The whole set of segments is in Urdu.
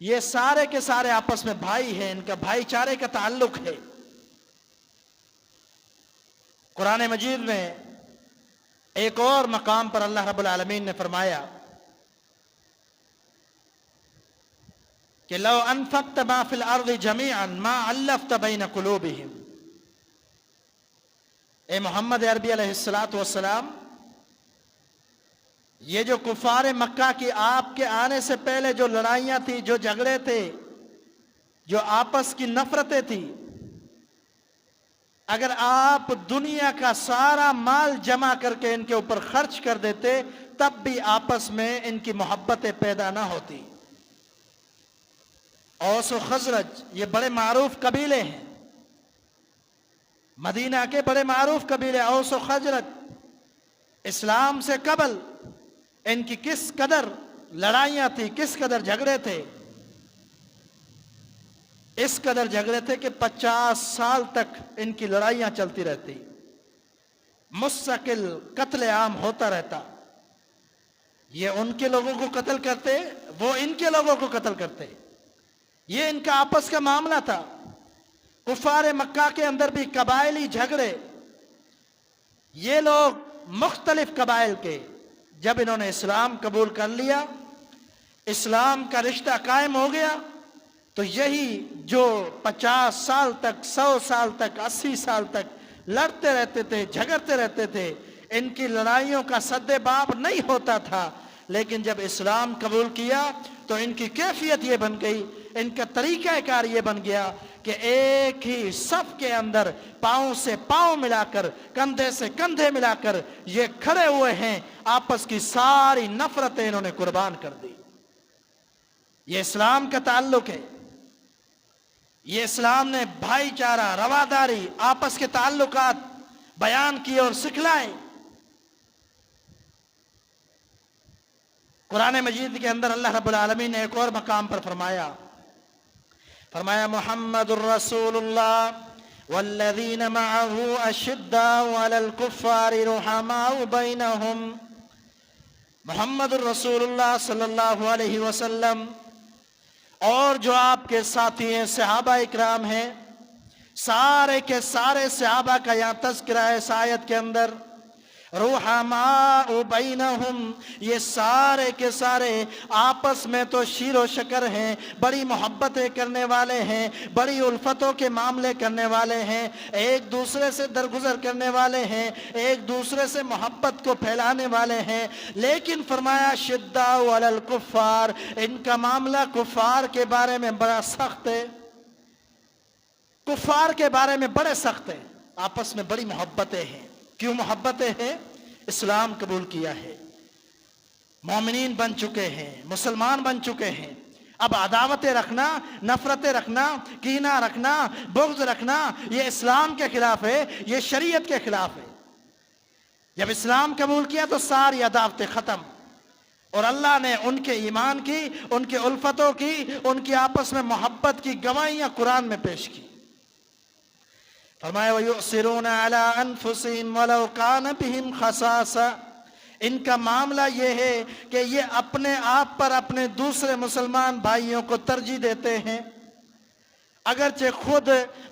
یہ سارے کے سارے آپس میں بھائی ہیں، ان کا بھائی چارے کا تعلق ہے۔ قرآن مجید میں ایک اور مقام پر اللہ رب العالمین نے فرمایا کہ لو انفقت ما فی الارض جميعا ما الفت بین قلوبہم۔ اے محمد عربی علیہ السلام، یہ جو کفار مکہ کی آپ کے آنے سے پہلے جو لڑائیاں تھی، جو جھگڑے تھے، جو آپس کی نفرتیں تھی، اگر آپ دنیا کا سارا مال جمع کر کے ان کے اوپر خرچ کر دیتے تب بھی آپس میں ان کی محبتیں پیدا نہ ہوتی۔ اوس و خزرج یہ بڑے معروف قبیلے ہیں، مدینہ کے بڑے معروف قبیلے اوس و خزرج۔ اسلام سے قبل ان کی کس قدر لڑائیاں تھی، کس قدر جھگڑے تھے، اس قدر جھگڑے تھے کہ 50 سال تک ان کی لڑائیاں چلتی رہتی، مستقل قتل عام ہوتا رہتا۔ یہ ان کے لوگوں کو قتل کرتے، وہ ان کے لوگوں کو قتل کرتے، یہ ان کا آپس کا معاملہ تھا۔ کفار مکہ کے اندر بھی قبائلی جھگڑے، یہ لوگ مختلف قبائل کے، جب انہوں نے اسلام قبول کر لیا، اسلام کا رشتہ قائم ہو گیا، تو یہی جو 50 سال تک، 100 سال تک، 80 سال تک لڑتے رہتے تھے، جھگڑتے رہتے تھے، ان کی لڑائیوں کا سد باب نہیں ہوتا تھا، لیکن جب اسلام قبول کیا تو ان کی کیفیت یہ بن گئی، ان کا طریقہ کار یہ بن گیا کہ ایک ہی صف کے اندر پاؤں سے پاؤں ملا کر، کندھے سے کندھے ملا کر یہ کھڑے ہوئے ہیں، آپس کی ساری نفرتیں انہوں نے قربان کر دی۔ یہ اسلام کا تعلق ہے، یہ اسلام نے بھائی چارہ، رواداری، آپس کے تعلقات بیان کیے اور سکھلائے۔ قرآن مجید کے اندر اللہ رب العالمین نے ایک اور مقام پر فرمایا محمد الرسول اللہ والذین معه اشداء علی الکفار رحماء بینہم۔ محمد الرسول اللہ صلی اللہ علیہ وسلم اور جو آپ کے ساتھی ہیں، صحابہ اکرام ہیں، سارے کے سارے صحابہ کا یہاں تذکرہ ہے اس آیت کے اندر۔ رحماء بینہم، یہ سارے کے سارے آپس میں تو شیر و شکر ہیں، بڑی محبتیں کرنے والے ہیں، بڑی الفتوں کے معاملے کرنے والے ہیں، ایک دوسرے سے درگزر کرنے والے ہیں، ایک دوسرے سے محبت کو پھیلانے والے ہیں، لیکن فرمایا شداء علی الکفار، ان کا معاملہ کفار کے بارے میں بڑا سخت ہے، کفار کے بارے میں بڑے سخت ہیں، آپس میں بڑی محبتیں ہیں۔ کیوں محبتیں ہیں؟ اسلام قبول کیا ہے، مومنین بن چکے ہیں، مسلمان بن چکے ہیں، اب عداوتیں رکھنا، نفرتیں رکھنا، کینہ رکھنا، بغض رکھنا، یہ اسلام کے خلاف ہے، یہ شریعت کے خلاف ہے۔ جب اسلام قبول کیا تو ساری عداوتیں ختم، اور اللہ نے ان کے ایمان کی، ان کے الفتوں کی، ان کی آپس میں محبت کی گواہیاں قرآن میں پیش کی۔ فرمایا وَيُؤْثِرُونَ عَلَىٰ أَنفُسِهِمْ وَلَوْ كَانَ بِهِمْ خَصَاصَةٌ، ان کا معاملہ یہ ہے کہ یہ اپنے آپ پر اپنے دوسرے مسلمان بھائیوں کو ترجیح دیتے ہیں، اگرچہ خود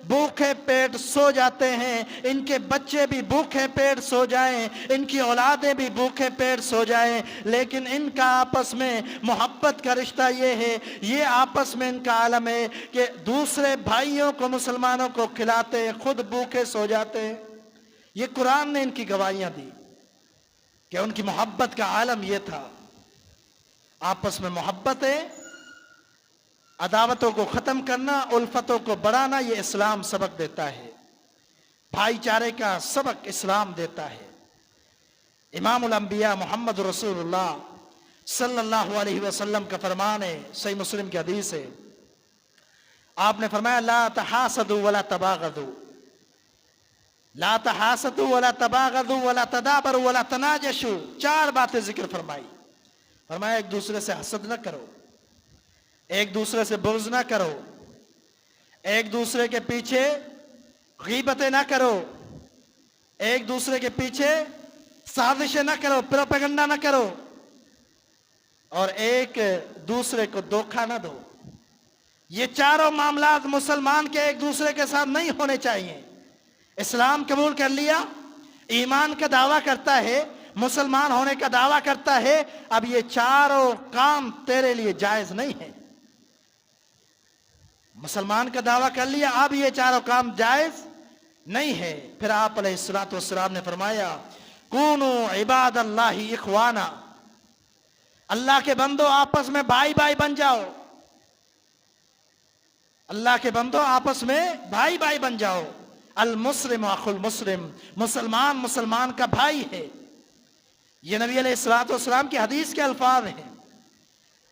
بھوکے پیٹ سو جاتے ہیں، ان کے بچے بھی بھوکے پیٹ سو جائیں، ان کی اولادیں بھی بھوکے پیٹ سو جائیں، لیکن ان کا آپس میں محبت کا رشتہ یہ ہے، یہ آپس میں ان کا عالم ہے کہ دوسرے بھائیوں کو، مسلمانوں کو کھلاتے ہیں، خود بھوکے سو جاتے ہیں۔ یہ قرآن نے ان کی گواہیاں دی کہ ان کی محبت کا عالم یہ تھا، آپس میں محبت ہے، عداوتوں کو ختم کرنا، الفتوں کو بڑھانا، یہ اسلام سبق دیتا ہے، بھائی چارے کا سبق اسلام دیتا ہے۔ امام الانبیاء محمد رسول اللہ صلی اللہ علیہ وسلم کا فرمان ہے، صحیح مسلم کی حدیث ہے، آپ نے فرمایا لا تحاسدوا ولا تباغضوا، لا تحاسدوا ولا تباغضوا ولا تدابروا ولا تناجشوا، 4 باتیں ذکر فرمائی۔ فرمایا ایک دوسرے سے حسد نہ کرو، ایک دوسرے سے بغض نہ کرو، ایک دوسرے کے پیچھے غیبتیں نہ کرو، ایک دوسرے کے پیچھے سازشیں نہ کرو، پروپیگنڈا نہ کرو، اور ایک دوسرے کو دھوکہ نہ دو۔ یہ چاروں معاملات مسلمان کے ایک دوسرے کے ساتھ نہیں ہونے چاہیے. اسلام قبول کر لیا، ایمان کا دعویٰ کرتا ہے، مسلمان ہونے کا دعویٰ کرتا ہے، اب یہ چاروں کام تیرے لیے جائز نہیں ہے. مسلمان کا دعویٰ کر لیا، اب یہ چاروں کام جائز نہیں ہے. پھر آپ علیہ الصلوۃ والسلام نے فرمایا کونو عباد اللہ اخوانا، اللہ کے بندو آپس میں بھائی بھائی بن جاؤ. اللہ کے بندو آپس میں بھائی بھائی بن جاؤ. المسلم اخو المسلم، مسلمان مسلمان کا بھائی ہے. یہ نبی علیہ الصلوۃ والسلام کی حدیث کے الفاظ ہیں.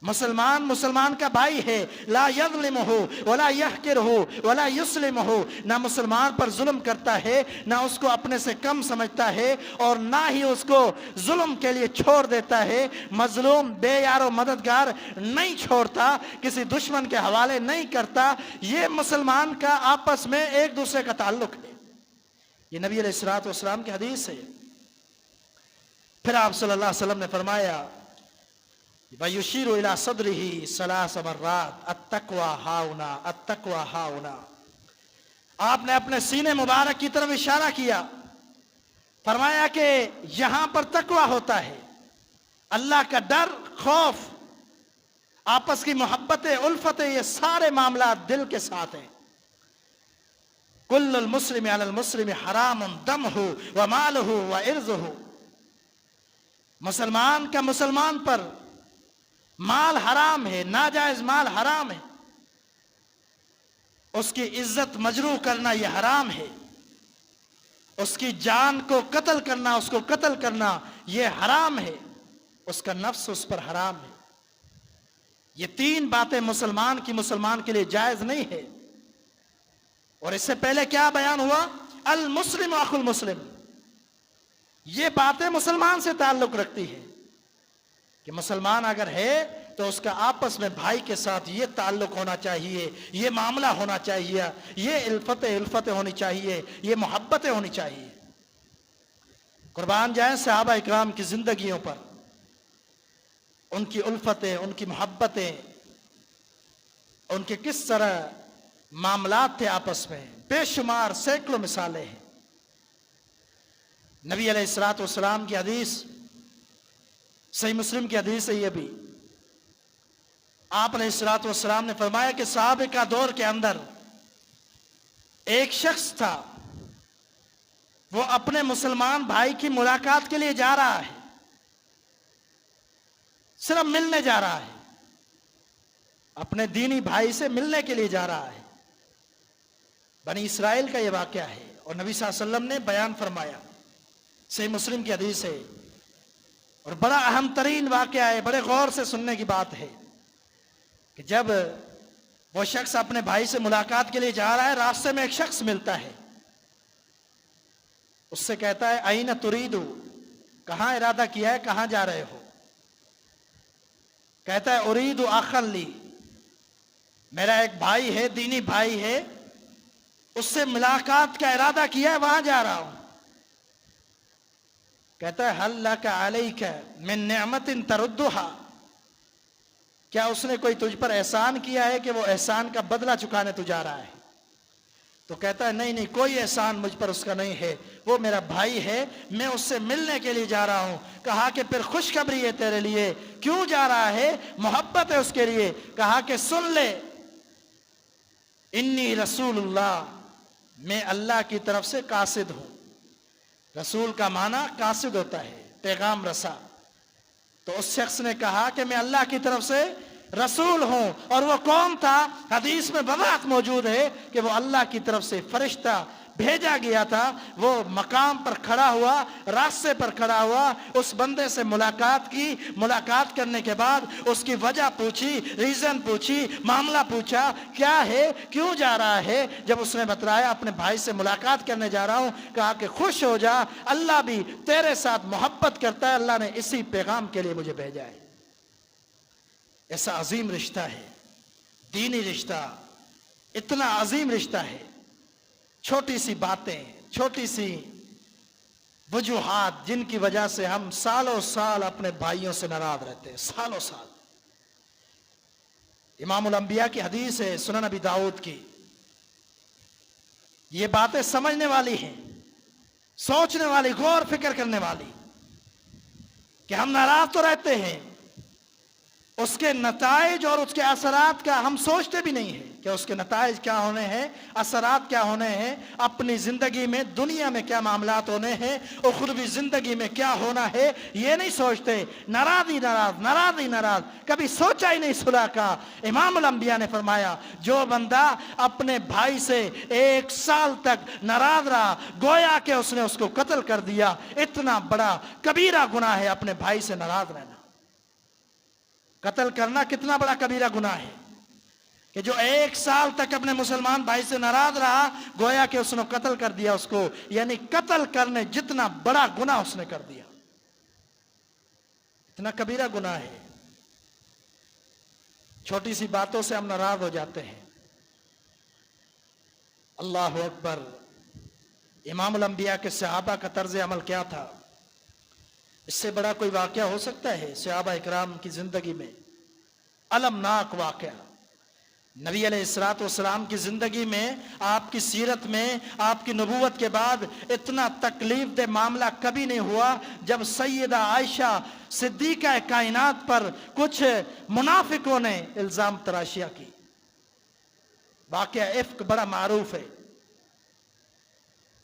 مسلمان مسلمان کا بھائی ہے. لا یظلمہ ولا یحقرہ ولا یسلمہ، نہ مسلمان پر ظلم کرتا ہے، نہ اس کو اپنے سے کم سمجھتا ہے، اور نہ ہی اس کو ظلم کے لیے چھوڑ دیتا ہے. مظلوم بے یار و مددگار نہیں چھوڑتا، کسی دشمن کے حوالے نہیں کرتا. یہ مسلمان کا آپس میں ایک دوسرے کا تعلق ہے. یہ نبی علیہ الصلوۃ والسلام کی حدیث ہے. پھر آپ صلی اللہ علیہ وسلم نے فرمایا وَيُشِيرُ إِلَىٰ صَدْرِهِ ثَلَاثَ مَرَّاتٍ التَّقْوَىٰ هَاهُنَا التَّقْوَىٰ هَاهُنَا. آپ نے اپنے سینے مبارک کی طرف اشارہ کیا، فرمایا کہ یہاں پر تقویٰ ہوتا ہے، اللہ کا ڈر، خوف، آپس کی محبت، الفت، یہ سارے معاملات دل کے ساتھ ہیں. كُلُّ الْمُسْلِمِ عَلَى الْمُسْلِمِ حَرَامٌ دَمُهُ وَمَالُهُ وَعِرْضُهُ. مسلمان کا مسلمان پر مال حرام ہے، ناجائز مال حرام ہے، اس کی عزت مجروح کرنا یہ حرام ہے. اس کی جان کو قتل کرنا، اس کو قتل کرنا یہ حرام ہے. اس کا نفس اس پر حرام ہے. یہ تین باتیں مسلمان کے لیے جائز نہیں ہے. اور اس سے پہلے کیا بیان ہوا؟ المسلم اخو المسلم. یہ باتیں مسلمان سے تعلق رکھتی ہے کہ مسلمان اگر ہے تو اس کا آپس میں بھائی کے ساتھ یہ تعلق ہونا چاہیے، یہ معاملہ ہونا چاہیے، یہ الفت ہونی چاہیے، یہ محبتیں ہونی چاہیے. قربان جائیں صحابہ اکرام کی زندگیوں پر، ان کی الفتیں، ان کی محبتیں، ان کے کس طرح معاملات تھے آپس میں، بے شمار سینکڑوں مثالیں ہیں. نبی علیہ الصلوۃ والسلام کی حدیث، صحیح مسلم کی حدیث ہے یہ بھی. آپ علیہ الصلوۃ والسلام نے فرمایا کہ صحابہ کا دور کے اندر ایک شخص تھا، وہ اپنے مسلمان بھائی کی ملاقات کے لیے جا رہا ہے، صرف ملنے جا رہا ہے، اپنے دینی بھائی سے ملنے کے لیے جا رہا ہے. بنی اسرائیل کا یہ واقعہ ہے اور نبی صلی اللہ علیہ وسلم نے بیان فرمایا. صحیح مسلم کی حدیث ہے اور بڑا اہم ترین واقعہ ہے، بڑے غور سے سننے کی بات ہے کہ جب وہ شخص اپنے بھائی سے ملاقات کے لیے جا رہا ہے، راستے میں ایک شخص ملتا ہے، اس سے کہتا ہے اَيْنَ تُرِيدُ، کہاں ارادہ کیا ہے، کہاں جا رہے ہو؟ کہتا ہے اُرِيدُ أَخًا لِي، میرا ایک بھائی ہے، دینی بھائی ہے، اس سے ملاقات کا ارادہ کیا ہے، وہاں جا رہا ہوں. کہتا ہے هل لك عليك من نعمة تردها، کیا اس نے کوئی تجھ پر احسان کیا ہے کہ وہ احسان کا بدلہ چکانے تو جا رہا ہے؟ تو کہتا ہے نہیں کوئی احسان مجھ پر اس کا نہیں ہے، وہ میرا بھائی ہے، میں اس سے ملنے کے لیے جا رہا ہوں. کہا کہ پھر خوشخبری ہے تیرے لیے، کیوں جا رہا ہے؟ محبت ہے اس کے لیے. کہا کہ سن لے، انی رسول اللہ، میں اللہ کی طرف سے قاصد ہوں. رسول کا معنی قاصد ہوتا ہے، پیغام رسا. تو اس شخص نے کہا کہ میں اللہ کی طرف سے رسول ہوں. اور وہ کون تھا؟ حدیث میں وضاحت موجود ہے کہ وہ اللہ کی طرف سے فرشتہ بھیجا گیا تھا. وہ مقام پر کھڑا ہوا، راستے پر کھڑا ہوا، اس بندے سے ملاقات کی. ملاقات کرنے کے بعد اس کی وجہ پوچھی، ریزن پوچھی، معاملہ پوچھا کیا ہے، کیوں جا رہا ہے. جب اس نے بتلایا اپنے بھائی سے ملاقات کرنے جا رہا ہوں، کہا کہ خوش ہو جا، اللہ بھی تیرے ساتھ محبت کرتا ہے، اللہ نے اسی پیغام کے لیے مجھے بھیجا ہے. ایسا عظیم رشتہ ہے، دینی رشتہ، اتنا عظیم رشتہ ہے. چھوٹی سی باتیں، چھوٹی سی وجوہات جن کی وجہ سے ہم سالوں سال اپنے بھائیوں سے ناراض رہتے ہیں، سالوں سال. امام الانبیاء کی حدیث ہے سنن ابی داؤد کی. یہ باتیں سمجھنے والی ہیں، سوچنے والی، غور فکر کرنے والی، کہ ہم ناراض تو رہتے ہیں، اس کے نتائج اور اس کے اثرات کا ہم سوچتے بھی نہیں ہیں کہ اس کے نتائج کیا ہونے ہیں، اثرات کیا ہونے ہیں، اپنی زندگی میں دنیا میں کیا معاملات ہونے ہیں، اخروی زندگی میں کیا ہونا ہے، یہ نہیں سوچتے. ناراض ہی ناراض، ناراض ہی ناراض، کبھی سوچا ہی نہیں صلح کا. امام الانبیاء نے فرمایا جو بندہ اپنے بھائی سے 1 سال تک ناراض رہا گویا کہ اس نے اس کو قتل کر دیا. اتنا بڑا کبیرہ گناہ ہے اپنے بھائی سے ناراض رہنا. قتل کرنا کتنا بڑا کبیرہ گناہ ہے کہ جو 1 سال تک اپنے مسلمان بھائی سے ناراض رہا گویا کہ اس نے قتل کر دیا اس کو. یعنی قتل کرنے جتنا بڑا گناہ اس نے کر دیا، اتنا کبیرہ گناہ ہے. چھوٹی سی باتوں سے ہم ناراض ہو جاتے ہیں. اللہ اکبر. امام الانبیاء کے صحابہ کا طرز عمل کیا تھا؟ اس سے بڑا کوئی واقعہ ہو سکتا ہے صحابہ اکرام کی زندگی میں؟ المناک واقعہ. نبی علیہ الصلوۃ والسلام کی زندگی میں، آپ کی سیرت میں، آپ کی نبوت کے بعد اتنا تکلیف دہ معاملہ کبھی نہیں ہوا جب سیدہ عائشہ صدیقہ کائنات پر کچھ منافقوں نے الزام تراشیاں کی. واقعہ افک بڑا معروف ہے.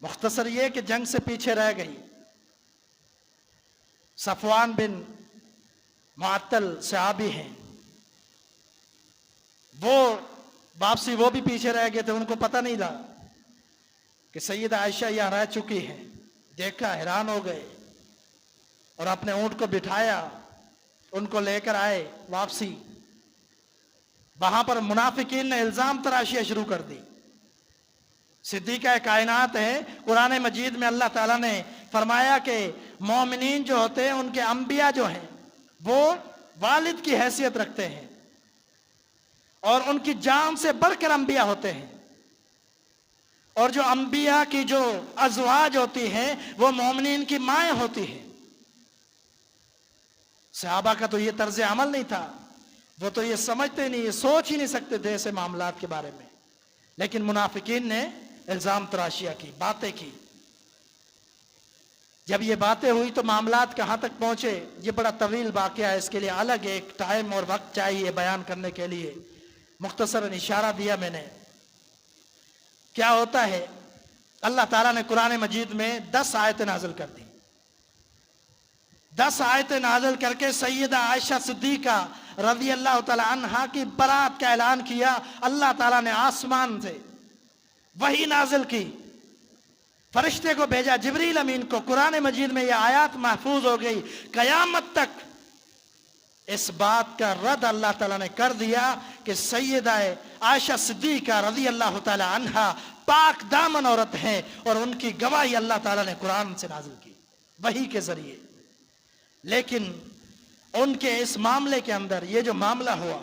مختصر یہ کہ جنگ سے پیچھے رہ گئی. صفوان بن معطل صحابی ہیں، وہ واپسی وہ بھی پیچھے رہ گئے تھے. ان کو پتہ نہیں تھا کہ سیدہ عائشہ یہاں رہ چکی ہیں. دیکھا، حیران ہو گئے اور اپنے اونٹ کو بٹھایا، ان کو لے کر آئے واپسی. وہاں پر منافقین نے الزام تراشیاں شروع کر دی. صدیقہ کائنات ہے. قرآن مجید میں اللہ تعالیٰ نے فرمایا کہ مومنین جو ہوتے ہیں ان کے انبیاء جو ہیں وہ والد کی حیثیت رکھتے ہیں اور ان کی جان سے بڑھ کر انبیاء ہوتے ہیں. اور جو انبیاء کی جو ازواج ہوتی ہیں وہ مومنین کی مائیں ہوتی ہیں. صحابہ کا تو یہ طرز عمل نہیں تھا، وہ تو یہ سمجھتے نہیں، یہ سوچ ہی نہیں سکتے تھے ایسے معاملات کے بارے میں. لیکن منافقین نے الزام تراشیاں کی، باتیں کی. جب یہ باتیں ہوئی تو معاملات کہاں تک پہنچے؟ یہ بڑا طویل واقعہ ہے، اس کے لیے الگ ایک ٹائم اور وقت چاہیے بیان کرنے کے لیے. مختصراً اشارہ دیا میں نے. کیا ہوتا ہے، اللہ تعالیٰ نے قرآن مجید میں 10 آیتیں نازل کر دی. 10 آیتیں نازل کر کے سیدہ عائشہ صدیقہ رضی اللہ تعالی عنہا کی برات کا اعلان کیا. اللہ تعالیٰ نے آسمان سے وحی نازل کی، فرشتے کو بھیجا جبریل امین کو. قرآن مجید میں یہ آیات محفوظ ہو گئی. قیامت تک اس بات کا رد اللہ تعالیٰ نے کر دیا کہ سیدہ عائشہ صدیقہ رضی اللہ تعالی عنہا پاک دامن عورت ہیں، اور ان کی گواہی اللہ تعالیٰ نے قرآن سے نازل کی وحی کے ذریعے. لیکن ان کے اس معاملے کے اندر یہ جو معاملہ ہوا،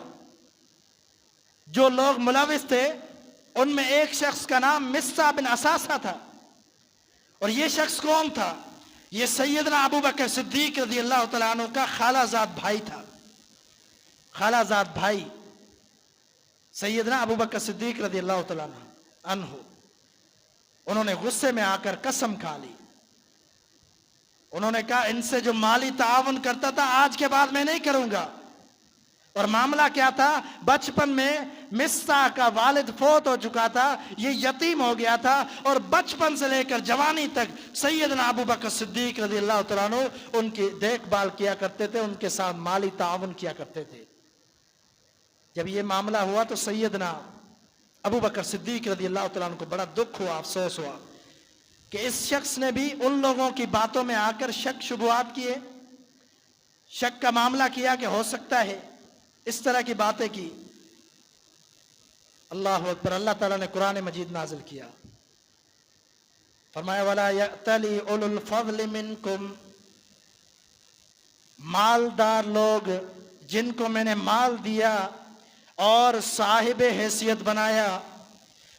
جو لوگ ملوث تھے ان میں ایک شخص کا نام مصعب بن اساسہ تھا. اور یہ شخص کون تھا؟ یہ سیدنا ابو بکر صدیق رضی اللہ تعالیٰ عنہ کا خالہ زاد بھائی تھا. خالہ زاد بھائی سیدنا ابو بکر صدیق رضی اللہ تعالیٰ عنہ. انہوں نے غصے میں آ کر قسم کھا لی. انہوں نے کہا ان سے جو مالی تعاون کرتا تھا آج کے بعد میں نہیں کروں گا. اور معاملہ کیا تھا؟ بچپن میں مصع کا والد فوت ہو چکا تھا، یہ یتیم ہو گیا تھا، اور بچپن سے لے کر جوانی تک سیدنا ابو بکر صدیق رضی اللہ تعالیٰ عنہ ان کی دیکھ بھال کیا کرتے تھے، ان کے ساتھ مالی تعاون کیا کرتے تھے. جب یہ معاملہ ہوا تو سیدنا ابو بکر صدیق رضی اللہ تعالیٰ عنہ کو بڑا دکھ ہوا، افسوس ہوا کہ اس شخص نے بھی ان لوگوں کی باتوں میں آ کر شک شبہات کیے، شک کا معاملہ کیا کہ ہو سکتا ہے، اس طرح کی باتیں کی. اللہ اکبر. اللہ تعالیٰ نے قرآن مجید نازل کیا، فرمایا وَلَا يَأْتَلِ أُولُو الْفَضْلِ مِنْكُمْ. مالدار لوگ جن کو میں نے مال دیا اور صاحب حیثیت بنایا،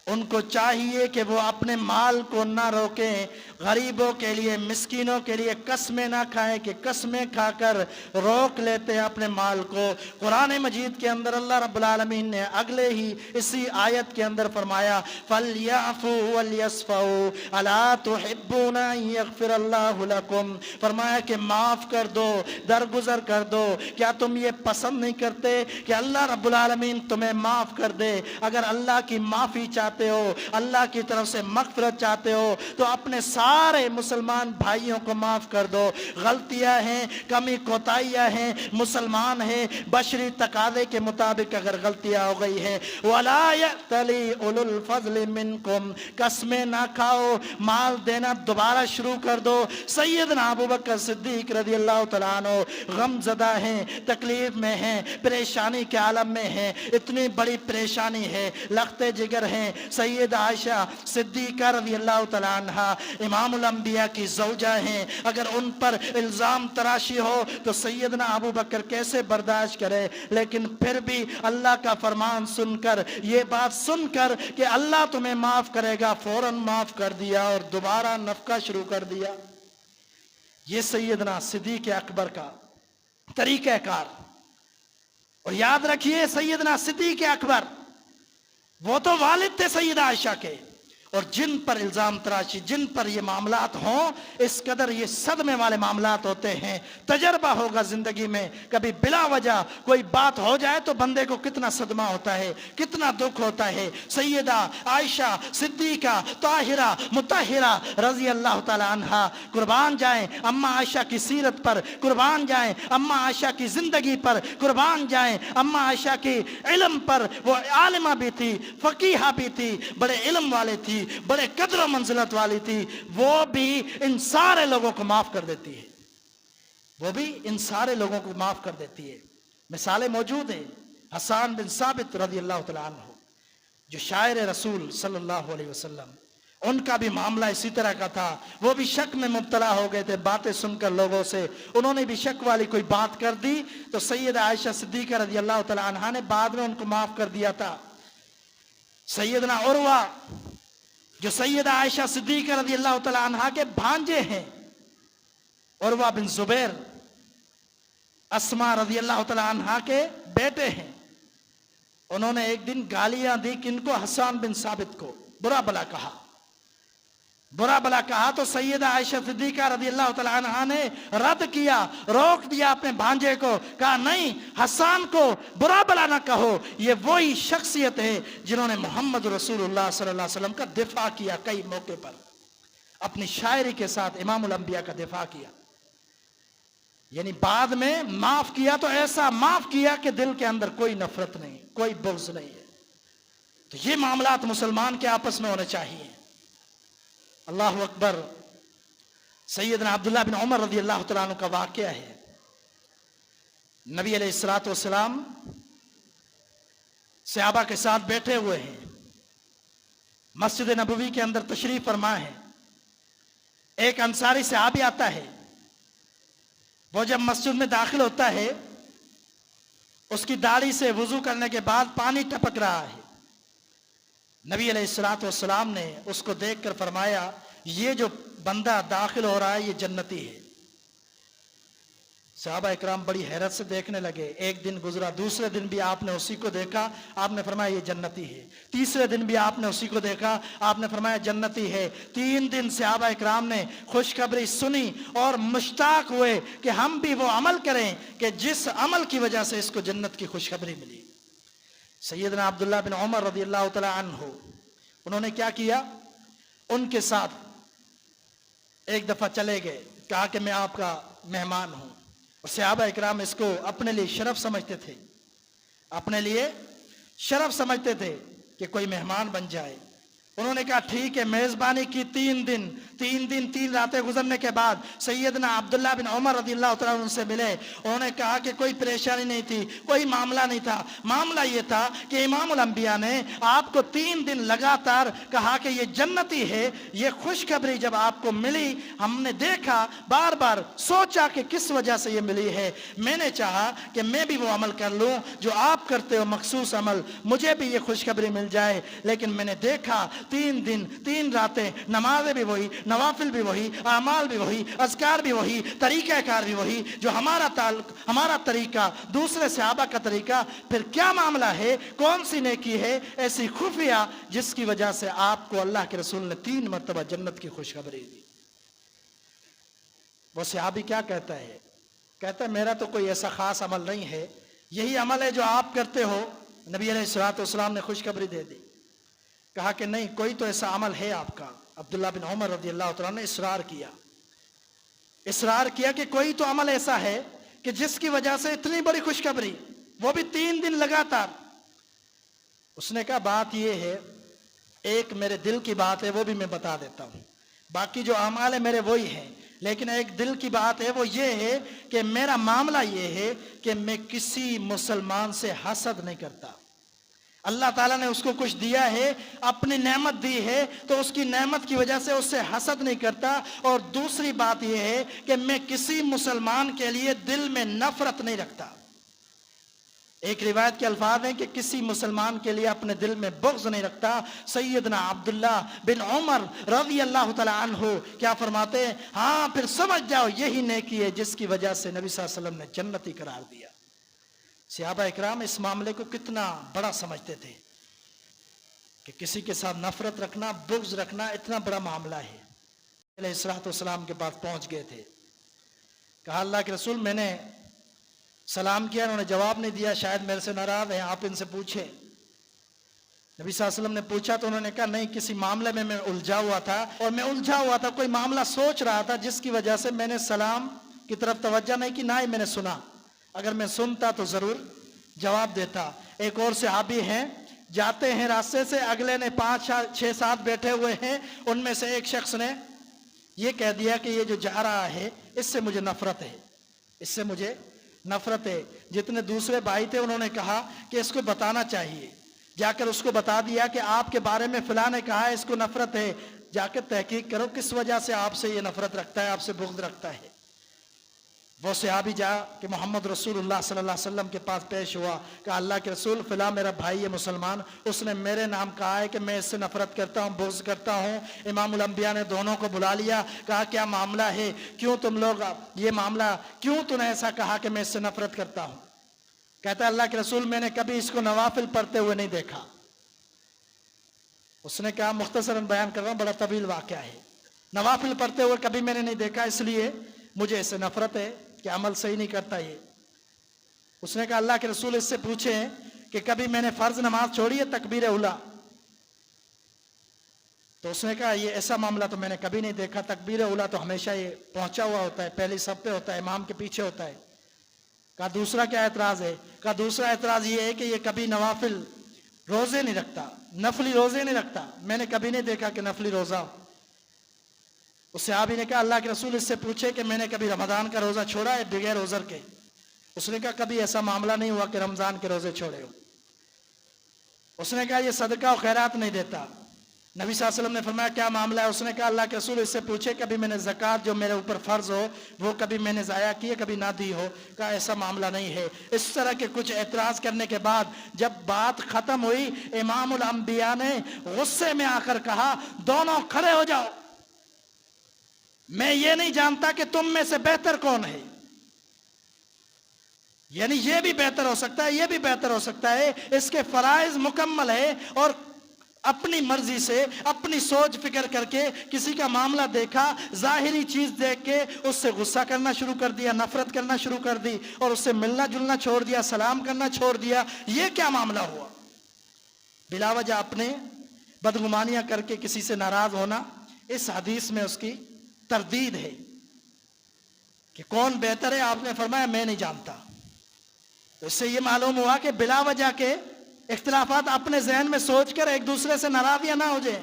ان کو چاہیے کہ وہ اپنے مال کو نہ روکیں، غریبوں کے لیے، مسکینوں کے لیے قسمیں نہ کھائیں کہ قسمیں کھا کر روک لیتے ہیں اپنے مال کو۔ قرآن مجید کے اندر اللہ رب العالمین نے اگلے ہی اسی آیت کے اندر فرمایا فَلْيَعْفُوا وَلْيَصْفَحُوا أَلَا تُحِبُّونَ أَن يَغْفِرَ اللَّهُ لَكُمْ، فرمایا کہ معاف کر دو، درگزر کر دو۔ کیا تم یہ پسند نہیں کرتے کہ اللہ رب العالمین تمہیں معاف کر دے؟ اگر اللہ کی معافی چاہتے ہو، اللہ کی طرف سے مغفرت چاہتے ہو، تو اپنے سارے مسلمان بھائیوں کو معاف کر دو۔ غلطیاں ہیں، کمی کوتاہیاں ہیں، مسلمان ہیں، بشری تقاضے کے مطابق اگر غلطیاں ہو گئی ہیں، وَلَا يَأْتَلِي أُولُو الْفَضْلِ مِنْكُمْ، قسمیں نہ کھاؤ، مال دینا دوبارہ شروع کر دو۔ سیدنا ابوبکر صدیق رضی اللہ تعالیٰ عنہ غم زدہ ہیں، تکلیف میں ہیں، پریشانی کے عالم میں ہیں، اتنی بڑی پریشانی ہے، لختے جگر ہیں۔ سید عائشہ صدیقہ رضی اللہ تعالیٰ عنہ امام الانبیاء کی زوجہ ہیں، اگر ان پر الزام تراشی ہو تو سیدنا ابوبکر کیسے برداشت کرے؟ لیکن پھر بھی اللہ کا فرمان سن کر، یہ بات سن کر کہ اللہ تمہیں معاف کرے گا، فوراً معاف کر دیا اور دوبارہ نفقہ شروع کر دیا۔ یہ سیدنا صدیق اکبر کا طریقہ کار۔ اور یاد رکھیے سیدنا صدیق اکبر وہ تو والد تھے سیدہ عائشہ کے، اور جن پر الزام تراشی، جن پر یہ معاملات ہوں، اس قدر یہ صدمے والے معاملات ہوتے ہیں۔ تجربہ ہوگا زندگی میں، کبھی بلا وجہ کوئی بات ہو جائے تو بندے کو کتنا صدمہ ہوتا ہے، کتنا دکھ ہوتا ہے۔ سیدہ عائشہ صدیقہ طاہرہ مطہرہ رضی اللہ تعالی عنہا قربان جائیں اماں عائشہ کی سیرت پر، قربان جائیں اماں عائشہ کی زندگی پر، قربان جائیں اماں عائشہ کی علم پر۔ وہ عالمہ بھی تھی، فقیہہ بھی تھی، بڑے علم والے تھی، بڑے قدر و منزلت والی تھی، وہ بھی ان سارے لوگوں کو معاف کر دیتی ہے، وہ بھی ان سارے لوگوں کو معاف کر دیتی ہے۔ مثالیں موجود ہیں۔ حسان بن ثابت رضی اللہ تعالیٰ عنہ جو شاعر رسول صلی اللہ علیہ وسلم، ان کا بھی معاملہ اسی طرح کا تھا۔ وہ بھی شک میں مبتلا ہو گئے تھے باتیں سن کر لوگوں سے، انہوں نے بھی شک والی کوئی بات کر دی تو سیدہ عائشہ صدیقہ رضی اللہ تعالیٰ عنہا نے بعد میں ان کو معاف کر دیا تھا۔ سیدنا عروہ جو سیدہ عائشہ صدیقہ رضی اللہ تعالیٰ عنہا کے بھانجے ہیں، عروہ بن زبیر اسماء رضی اللہ تعالیٰ عنہا کے بیٹے ہیں، انہوں نے ایک دن گالیاں دی کن کو؟ حسان بن ثابت کو، برا بلا کہا۔ برا بلا کہا تو سیدہ عائشہ صدیقہ رضی اللہ تعالیٰ عنہا نے رد کیا، روک دیا اپنے بھانجے کو، کہا نہیں، حسان کو برا بلا نہ کہو، یہ وہی شخصیت ہے جنہوں نے محمد رسول اللہ صلی اللہ علیہ وسلم کا دفاع کیا، کئی موقع پر اپنی شاعری کے ساتھ امام الانبیاء کا دفاع کیا۔ یعنی بعد میں معاف کیا تو ایسا معاف کیا کہ دل کے اندر کوئی نفرت نہیں، کوئی بغض نہیں ہے۔ تو یہ معاملات مسلمان کے آپس میں ہونے چاہیے۔ اللہ اکبر۔ سیدنا عبداللہ بن عمر رضی اللہ تعالیٰ عنہ کا واقعہ ہے۔ نبی علیہ الصلوۃ والسلام صحابہ کے ساتھ بیٹھے ہوئے ہیں، مسجد نبوی کے اندر تشریف فرما ہے۔ ایک انصاری صحابی آتا ہے، وہ جب مسجد میں داخل ہوتا ہے، اس کی داڑھی سے وضو کرنے کے بعد پانی ٹپک رہا ہے۔ نبی علیہ الصلوۃ والسلام نے اس کو دیکھ کر فرمایا یہ جو بندہ داخل ہو رہا ہے یہ جنتی ہے۔ صحابہ اکرام بڑی حیرت سے دیکھنے لگے۔ ایک دن گزرا، دوسرے دن بھی آپ نے اسی کو دیکھا، آپ نے فرمایا یہ جنتی ہے۔ تیسرے دن بھی آپ نے اسی کو دیکھا، آپ نے فرمایا جنتی ہے۔ 3 دن صحابہ اکرام نے خوشخبری سنی اور مشتاق ہوئے کہ ہم بھی وہ عمل کریں کہ جس عمل کی وجہ سے اس کو جنت کی خوشخبری ملی۔ سیدنا عبداللہ بن عمر رضی اللہ تعالیٰ عنہ انہوں نے کیا کیا؟ ان کے ساتھ ایک دفعہ چلے گئے، کہا کہ میں آپ کا مہمان ہوں، اور صحابہ اکرام اس کو اپنے لیے شرف سمجھتے تھے، اپنے لیے شرف سمجھتے تھے کہ کوئی مہمان بن جائے۔ انہوں نے کہا ٹھیک ہے. میزبانی کی 3 دن 3 راتیں گزرنے کے بعد سیدنا عبداللہ بن عمر رضی اللہ تعالیٰ عنہ ان سے ملے. انہوں نے کہا کہ کوئی پریشانی نہیں تھی, کوئی معاملہ نہیں تھا. معاملہ یہ تھا کہ امام الانبیاء نے آپ کو 3 دن لگاتار کہا کہ یہ جنتی ہے. یہ خوشخبری جب آپ کو ملی, ہم نے دیکھا, بار بار سوچا کہ کس وجہ سے یہ ملی ہے. میں نے چاہا کہ میں بھی وہ عمل کر لوں جو آپ کرتے ہو, مخصوص عمل, مجھے بھی یہ خوشخبری مل جائے. لیکن میں نے دیکھا 3 دن 3 راتیں نمازیں بھی وہی, نوافل بھی وہی, اعمال بھی وہی, اذکار بھی وہی, طریقہ کار بھی وہی, جو ہمارا طریقہ دوسرے صحابہ کا طریقہ. پھر کیا معاملہ ہے, کون سی نیکی ہے ایسی خفیہ جس کی وجہ سے آپ کو اللہ کے رسول نے 3 مرتبہ جنت کی خوشخبری دی؟ وہ صحابی کیا کہتا ہے؟ کہتا ہے میرا تو کوئی ایسا خاص عمل نہیں ہے, یہی عمل ہے جو آپ کرتے ہو. نبی علیہ الصلوۃ والسلام نے خوشخبری دے دی. کہا کہ نہیں, کوئی تو ایسا عمل ہے آپ کا. عبداللہ بن عمر رضی اللہ تعالیٰ نے اصرار کیا کہ کوئی تو عمل ایسا ہے کہ جس کی وجہ سے اتنی بڑی خوشخبری, وہ بھی 3 دن لگاتار. اس نے کہا بات یہ ہے, ایک میرے دل کی بات ہے وہ بھی میں بتا دیتا ہوں, باقی جو اعمال ہے میرے وہی ہیں, لیکن ایک دل کی بات ہے وہ یہ ہے کہ میرا معاملہ یہ ہے کہ میں کسی مسلمان سے حسد نہیں کرتا. اللہ تعالیٰ نے اس کو کچھ دیا ہے, اپنی نعمت دی ہے, تو اس کی نعمت کی وجہ سے اس سے حسد نہیں کرتا. اور دوسری بات یہ ہے کہ میں کسی مسلمان کے لیے دل میں نفرت نہیں رکھتا. ایک روایت کے الفاظ ہیں کہ کسی مسلمان کے لیے اپنے دل میں بغض نہیں رکھتا. سیدنا عبداللہ بن عمر رضی اللہ تعالیٰ عنہ کیا فرماتے ہیں, ہاں پھر سمجھ جاؤ یہی نیکی ہے جس کی وجہ سے نبی صلی اللہ علیہ وسلم نے جنتی قرار دیا. صحابہ اکرام اس معاملے کو کتنا بڑا سمجھتے تھے کہ کسی کے ساتھ نفرت رکھنا, بغض رکھنا اتنا بڑا معاملہ ہے. علیہ الصلوۃ والسلام کے پاس پہنچ گئے تھے. کہا اللہ کے رسول میں نے سلام کیا, انہوں نے جواب نہیں دیا, شاید میرے سے ناراض ہیں, آپ ان سے پوچھیں. نبی صلی اللہ علیہ وسلم نے پوچھا تو انہوں نے کہا نہیں, کسی معاملے میں الجھا ہوا تھا, اور میں الجھا ہوا تھا, کوئی معاملہ سوچ رہا تھا جس کی وجہ سے میں نے سلام کی طرف توجہ نہیں کی, نہ ہی میں نے سنا. اگر میں سنتا تو ضرور جواب دیتا. ایک اور صحابی ہیں, جاتے ہیں راستے سے, اگلے نے 5 6 7 بیٹھے ہوئے ہیں, ان میں سے ایک شخص نے یہ کہہ دیا کہ یہ جو جا رہا ہے اس سے مجھے نفرت ہے, اس سے مجھے نفرت ہے. جتنے دوسرے بھائی تھے انہوں نے کہا کہ اس کو بتانا چاہیے. جا کر اس کو بتا دیا کہ آپ کے بارے میں فلاں نے کہا ہے اس کو نفرت ہے, جا کے تحقیق کرو کس وجہ سے آپ سے یہ نفرت رکھتا ہے, آپ سے بغض رکھتا ہے. وہ صحابی جا کہ محمد رسول اللہ صلی اللہ علیہ وسلم کے پاس پیش ہوا, کہ اللہ کے رسول فلاں میرا بھائی ہے مسلمان, اس نے میرے نام کہا ہے کہ میں اس سے نفرت کرتا ہوں, بغض کرتا ہوں. امام الانبیاء نے دونوں کو بلا لیا, کہا کیا معاملہ ہے, کیوں تم لوگ یہ معاملہ, کیوں تو نے ایسا کہا کہ میں اس سے نفرت کرتا ہوں؟ کہتا ہے اللہ کے رسول میں نے کبھی اس کو نوافل پڑھتے ہوئے نہیں دیکھا. اس نے کہا مختصراً بیان کر رہا ہوں, بڑا طویل واقعہ ہے, نوافل پڑھتے ہوئے کبھی میں نے نہیں دیکھا, اس لیے مجھے اس سے نفرت ہے کہ عمل صحیح نہیں کرتا یہ. اس نے کہا اللہ کے رسول اس سے پوچھیں کہ کبھی میں نے فرض نماز چھوڑی ہے تکبیر اولا؟ تو اس نے کہا یہ ایسا معاملہ تو میں نے کبھی نہیں دیکھا, تکبیر اولا تو ہمیشہ یہ پہنچا ہوا ہوتا ہے, پہلی صف پہ ہوتا ہے, امام کے پیچھے ہوتا ہے. کہا دوسرا کیا اعتراض ہے؟ کہا دوسرا اعتراض یہ ہے کہ یہ کبھی نوافل روزے نہیں رکھتا, نفلی روزے نہیں رکھتا, میں نے کبھی نہیں دیکھا کہ نفلی روزہ ہو. اس صحابی نے کہا اللہ کے رسول اس سے پوچھے کہ میں نے کبھی رمضان کا روزہ چھوڑا ہے بغیر عذر کے؟ اس نے کہا کبھی ایسا معاملہ نہیں ہوا کہ رمضان کے روزے چھوڑے ہو. اس نے کہا یہ صدقہ و خیرات نہیں دیتا. نبی صلی اللہ علیہ وسلم نے فرمایا کیا معاملہ ہے؟ اس نے کہا اللہ کے رسول اس سے پوچھے کبھی میں نے زکوٰۃ جو میرے اوپر فرض ہو وہ کبھی میں نے ضائع کی ہے, کبھی نہ دی ہو؟ کہا ایسا معاملہ نہیں ہے. اس طرح کے کچھ اعتراض کرنے کے بعد جب بات ختم ہوئی, امام الانبیاء نے غصے میں آ کر کہا دونوں کھڑے ہو جاؤ, میں یہ نہیں جانتا کہ تم میں سے بہتر کون ہے. یعنی یہ بھی بہتر ہو سکتا ہے, یہ بھی بہتر ہو سکتا ہے, اس کے فرائض مکمل ہے, اور اپنی مرضی سے اپنی سوچ فکر کر کے کسی کا معاملہ دیکھا, ظاہری چیز دیکھ کے اس سے غصہ کرنا شروع کر دیا, نفرت کرنا شروع کر دی, اور اس سے ملنا جلنا چھوڑ دیا, سلام کرنا چھوڑ دیا. یہ کیا معاملہ ہوا؟ بلا وجہ اپنے بدگمانیاں کر کے کسی سے ناراض ہونا, اس حدیث میں اس کی تردید ہے کہ کون بہتر ہے. آپ نے فرمایا میں نہیں جانتا. تو اس سے یہ معلوم ہوا کہ بلا وجہ کے اختلافات اپنے ذہن میں سوچ کر ایک دوسرے سے ناراض یا نہ ہو جائیں.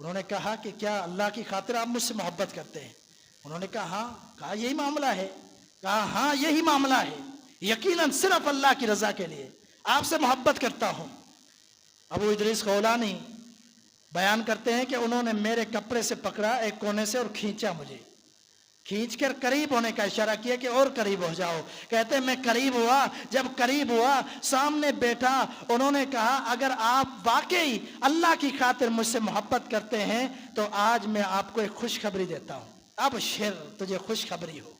انہوں نے کہا کہ کیا اللہ کی خاطر آپ مجھ سے محبت کرتے ہیں؟ انہوں نے کہا ہاں. کہا یہی معاملہ ہے؟ کہا ہاں یہی معاملہ ہے, یقیناً صرف اللہ کی رضا کے لیے آپ سے محبت کرتا ہوں. ابو ادریس خولانی بیان کرتے ہیں کہ انہوں نے میرے کپڑے سے پکڑا ایک کونے سے اور کھینچا, مجھے کھینچ کر قریب ہونے کا اشارہ کیا کہ اور قریب ہو جاؤ. کہتے ہیں میں قریب ہوا, جب قریب ہوا سامنے بیٹھا, انہوں نے کہا اگر آپ واقعی اللہ کی خاطر مجھ سے محبت کرتے ہیں تو آج میں آپ کو ایک خوشخبری دیتا ہوں. اب شر تجھے خوشخبری ہو.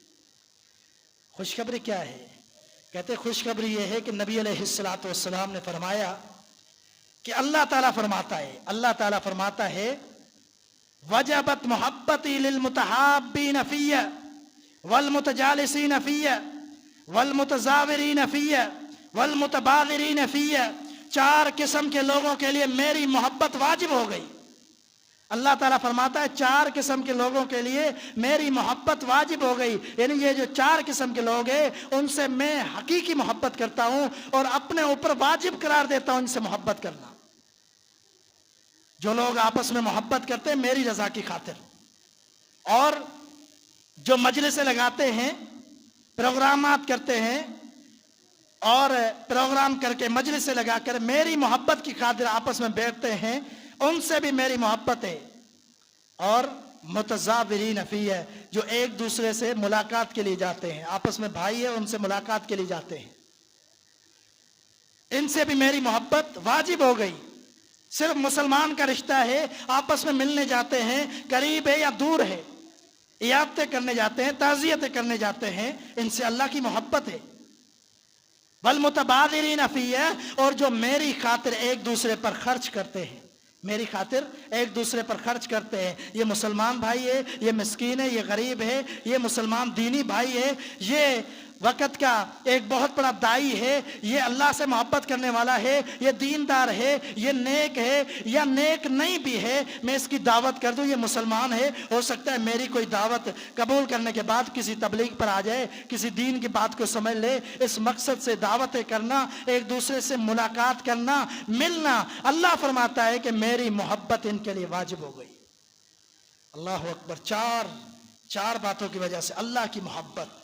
خوشخبری کیا ہے؟ کہتے خوشخبری یہ ہے کہ نبی علیہ الصلوۃ والسلام نے فرمایا کہ اللہ تعالیٰ فرماتا ہے وجبت محبتی للمتحابین فی والمتجالسین فی والمتزاورین فی والمتباغرین فی. 4 قسم کے لوگوں کے لیے میری محبت واجب ہو گئی. اللہ تعالیٰ فرماتا ہے 4 قسم کے لوگوں کے لیے میری محبت واجب ہو گئی. یعنی یہ جو 4 قسم کے لوگ ہیں ان سے میں حقیقی محبت کرتا ہوں اور اپنے اوپر واجب قرار دیتا ہوں ان سے محبت کرنا. جو لوگ آپس میں محبت کرتے ہیں میری رضا کی خاطر, اور جو مجلسیں لگاتے ہیں, پروگرامات کرتے ہیں اور پروگرام کر کے مجلسیں لگا کر میری محبت کی خاطر آپس میں بیٹھتے ہیں, ان سے بھی میری محبت ہے. اور متزاورین فی ہے, جو ایک دوسرے سے ملاقات کے لیے جاتے ہیں, آپس میں بھائی ہے ان سے ملاقات کے لیے جاتے ہیں, ان سے بھی میری محبت واجب ہو گئی. صرف مسلمان کا رشتہ ہے, آپس میں ملنے جاتے ہیں, قریب ہے یا دور ہے, عیادتیں کرنے جاتے ہیں, تعزیتیں کرنے جاتے ہیں, ان سے اللہ کی محبت ہے. والمتبادرین فی ہے, اور جو میری خاطر ایک دوسرے پر خرچ کرتے ہیں, میری خاطر ایک دوسرے پر خرچ کرتے ہیں. یہ مسلمان بھائی ہے, یہ مسکین ہے, یہ غریب ہے, یہ مسلمان دینی بھائی ہے, یہ وقت کا ایک بہت بڑا دائی ہے, یہ اللہ سے محبت کرنے والا ہے, یہ دیندار ہے, یہ نیک ہے یا نیک نہیں بھی ہے, میں اس کی دعوت کر دوں, یہ مسلمان ہے, ہو سکتا ہے میری کوئی دعوت قبول کرنے کے بعد کسی تبلیغ پر آ جائے, کسی دین کی بات کو سمجھ لے. اس مقصد سے دعوتیں کرنا, ایک دوسرے سے ملاقات کرنا, ملنا, اللہ فرماتا ہے کہ میری محبت ان کے لیے واجب ہو گئی. اللہ اکبر. 4 باتوں کی وجہ سے اللہ کی محبت.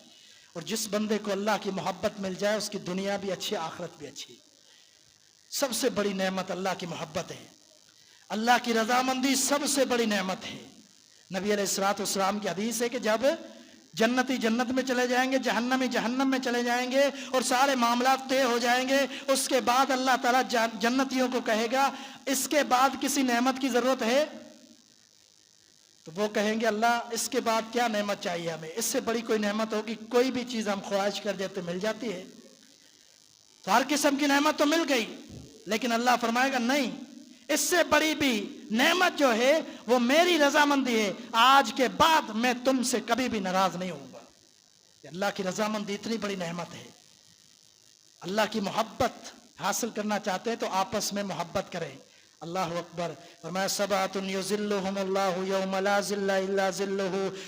اور جس بندے کو اللہ کی محبت مل جائے اس کی دنیا بھی اچھی, آخرت بھی اچھی. سب سے بڑی نعمت اللہ کی محبت ہے. اللہ کی رضامندی سب سے بڑی نعمت ہے. نبی علیہ الصلوۃ والسلام کی حدیث ہے کہ جب جنتی جنت میں چلے جائیں گے, جہنمی جہنم میں چلے جائیں گے اور سارے معاملات طے ہو جائیں گے, اس کے بعد اللہ تعالیٰ جنتیوں کو کہے گا اس کے بعد کسی نعمت کی ضرورت ہے؟ تو وہ کہیں گے اللہ اس کے بعد کیا نعمت چاہیے ہمیں, اس سے بڑی کوئی نعمت ہوگی, کوئی بھی چیز ہم خواہش کر دیتے مل جاتی ہے. تو ہر قسم کی نعمت تو مل گئی, لیکن اللہ فرمائے گا نہیں, اس سے بڑی بھی نعمت جو ہے وہ میری رضامندی ہے, آج کے بعد میں تم سے کبھی بھی ناراض نہیں ہوں گا. اللہ کی رضامندی اتنی بڑی نعمت ہے. اللہ کی محبت حاصل کرنا چاہتے ہیں تو آپس میں محبت کریں. اللہ اکبر. فرمایا سبعۃ یظلھم اللہ یوم لا ظل الا ظلہ.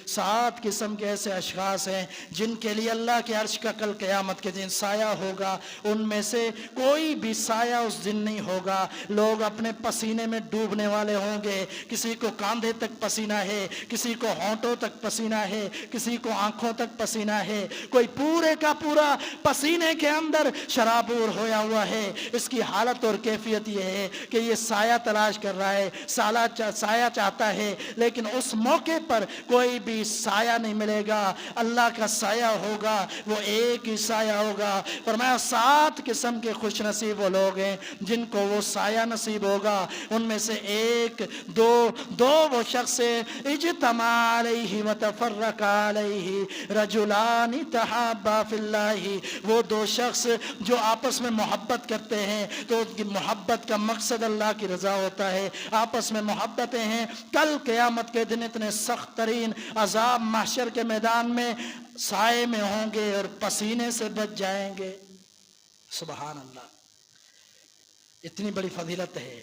7 قسم کے ایسے اشخاص ہیں جن کے لیے اللہ کے عرش کا کل قیامت کے دن سایہ ہوگا, ان میں سے کوئی بھی سایہ اس دن نہیں ہوگا. لوگ اپنے پسینے میں ڈوبنے والے ہوں گے, کسی کو کاندھے تک پسینہ ہے, کسی کو ہونٹوں تک پسینہ ہے, کسی کو آنکھوں تک پسینہ ہے, کوئی پورے کا پورا پسینے کے اندر شرابور ہویا ہوا ہے. اس کی حالت اور کیفیت یہ ہے کہ یہ سایہ تلاش کر رہا ہے, سایہ چاہتا ہے, لیکن اس موقع پر کوئی بھی سایہ نہیں ملے گا. اللہ کا سایہ ہوگا, وہ ایک ہی سایہ ہوگا. فرمایا 7 قسم کے خوش نصیب وہ لوگ ہیں جن کو وہ سایہ نصیب ہوگا. ان میں سے 1 2 وہ شخص اجتمع علیہ وتفرق علیہ رجلان تحابا فی اللہ. وہ 2 شخص جو آپس میں محبت کرتے ہیں تو ان کی محبت کا مقصد اللہ کی رضا ہوتا ہے. آپس میں محبتیں ہیں. کل قیامت کے دن اتنے سخت ترین عذاب محشر کے میدان میں سائے میں ہوں گے اور پسینے سے بچ جائیں گے. سبحان اللہ. اتنی بڑی فضیلت ہے.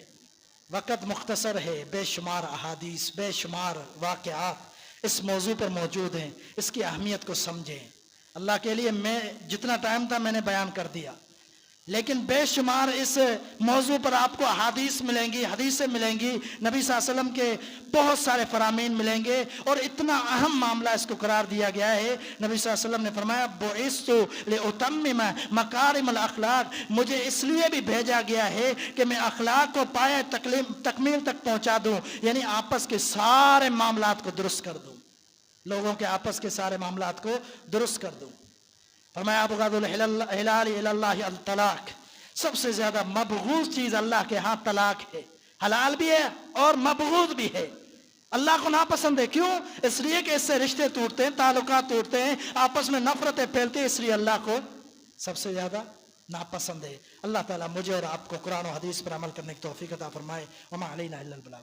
وقت مختصر ہے, بے شمار احادیث, بے شمار واقعات اس موضوع پر موجود ہیں. اس کی اہمیت کو سمجھیں. اللہ کے لیے میں جتنا ٹائم تھا میں نے بیان کر دیا. لیکن بے شمار اس موضوع پر آپ کو احادیث ملیں گی، حدیثیں ملیں گی، نبی صلی اللہ علیہ وسلم کے بہت سارے فرامین ملیں گے، اور اتنا اہم معاملہ اس کو قرار دیا گیا ہے۔ نبی صلی اللہ علیہ وسلم نے فرمایا بعثت لأتمم مکارم الاخلاق، مجھے اس لیے بھی بھیجا گیا ہے کہ میں اخلاق کو پائے تکمیل تک پہنچا دوں، یعنی آپس کے سارے معاملات کو درست کر دوں، لوگوں کے آپس کے سارے معاملات کو درست کر دوں۔ فرمایا ابغض الحلال الی اللہ الطلاق، سب سے زیادہ مبغوض چیز اللہ کے ہاں طلاق ہے، حلال بھی ہے اور مبغوض بھی ہے، اللہ کو ناپسند ہے۔ کیوں؟ اس لیے کہ اس سے رشتے ٹوٹتے ہیں، تعلقات ٹوٹتے ہیں، آپس میں نفرتیں پھیلتی ہیں، اس لیے اللہ کو سب سے زیادہ ناپسند ہے۔ اللہ تعالیٰ مجھے اور آپ کو قرآن و حدیث پر عمل کرنے کی توفیق عطا فرمائے۔ وما علینا الا البلاغ۔